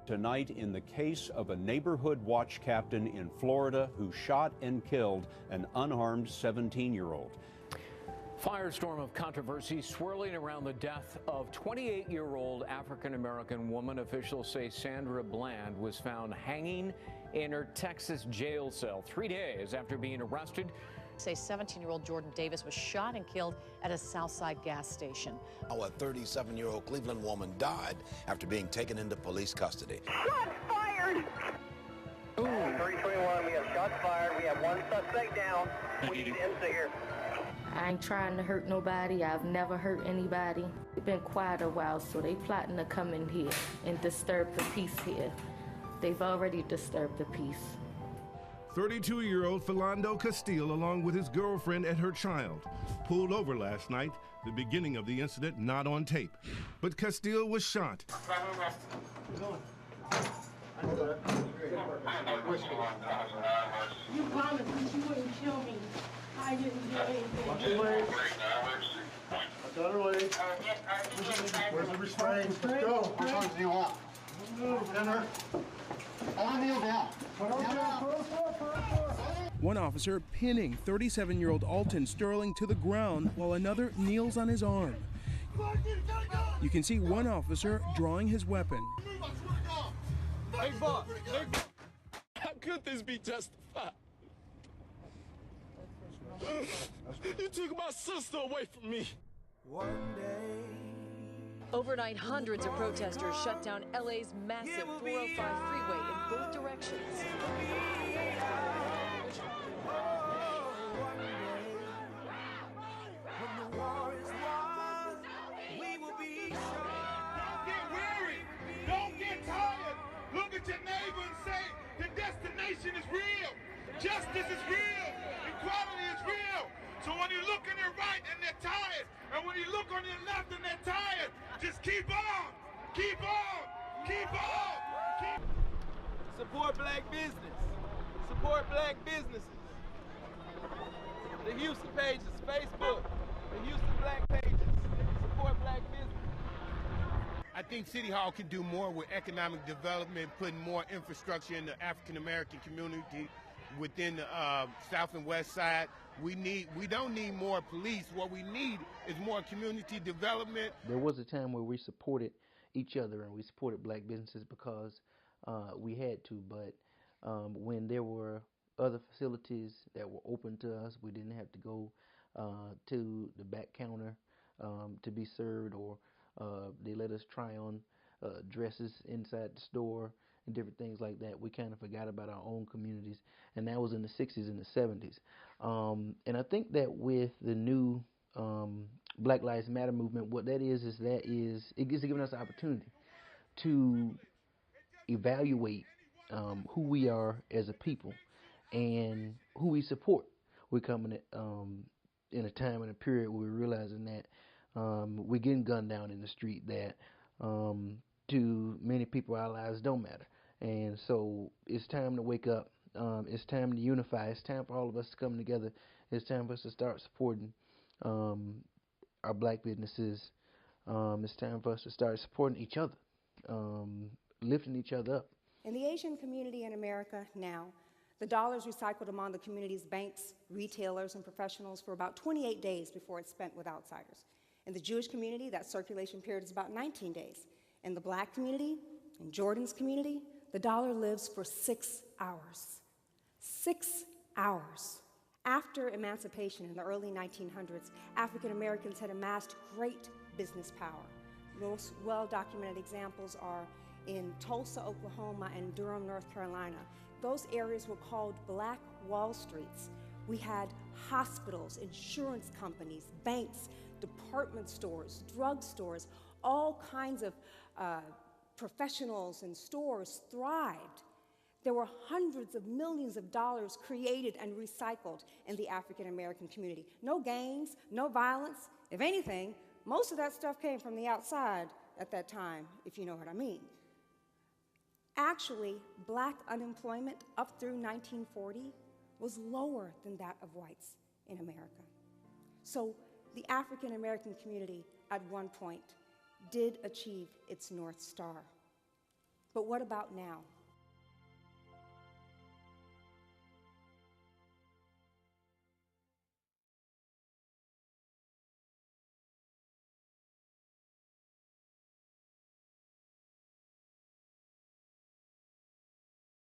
Tonight, in the case of a neighborhood watch captain in Florida who shot and killed an unarmed 17-year-old. Firestorm of controversy swirling around the death of 28-year-old African-American woman. Officials say Sandra Bland was found hanging in her Texas jail cell 3 days after being arrested. Say 17-year-old Jordan Davis was shot and killed at a Southside gas station. A 37-year-old Cleveland woman died after being taken into police custody. Shots fired! 321, we have shots fired. We have one suspect down. We need to here. I ain't trying to hurt nobody. I've never hurt anybody. It's been quite a while, so they plotting to come in here and disturb the peace here. They've already disturbed the peace. 32-year-old Philando Castile, along with his girlfriend and her child, pulled over last night, the beginning of the incident not on tape. But Castile was shot. You promised that you wouldn't kill me. I didn't do anything. Watch your legs. Watch out her legs. Where's the restraint? Let's go. Which ones do you want? Dinner. Kneel down. One officer pinning 37-year-old Alton Sterling to the ground while another kneels on his arm. You can see one officer drawing his weapon. Hey, boss. How could this be justified? You took my sister away from me. Overnight, hundreds of protesters shut down LA's massive 405 freeway in both directions. Don't get weary. Don't get tired. Look at your neighbor and say the destination is real. Justice is real. Equality is real. So when you look on your right and they're tired, and when you look on your left and they're tired, just keep on. Keep on. Keep on. Keep. Support black business. Support black businesses. The Houston pages, Facebook. The Houston black pages. Support black business. I think City Hall can do more with economic development, putting more infrastructure in the African American community within the South and West Side. We don't need more police. What we need is more community development. There was a time where we supported each other and we supported black businesses because we had to, but when there were other facilities that were open to us, we didn't have to go to the back counter to be served, or they let us try on dresses inside the store and different things like that. We kind of forgot about our own communities, and that was in the 60s and the 70s. And I think that with the new Black Lives Matter movement, what that is it gives given us the opportunity to evaluate who we are as a people and who we support. We're coming in a time and a period where we're realizing that we're getting gunned down in the street, that to many people our lives don't matter. And so it's time to wake up. It's time to unify. It's time for all of us to come together. It's time for us to start supporting our black businesses. It's time for us to start supporting each other, lifting each other up. In the Asian community in America now, the dollar is recycled among the community's banks, retailers, and professionals for about 28 days before it's spent with outsiders. In the Jewish community, that circulation period is about 19 days. In the black community, in Jordan's community, the dollar lives for 6 hours. 6 hours. After emancipation in the early 1900s, African Americans had amassed great business power. Most well-documented examples are in Tulsa, Oklahoma, and Durham, North Carolina. Those areas were called Black Wall Streets. We had hospitals, insurance companies, banks, department stores, drug stores, all kinds of professionals and stores thrived. There were hundreds of millions of dollars created and recycled in the African American community. No gangs, no violence. If anything, most of that stuff came from the outside at that time, if you know what I mean. Actually, black unemployment up through 1940 was lower than that of whites in America. So the African American community at one point did achieve its North Star. But what about now?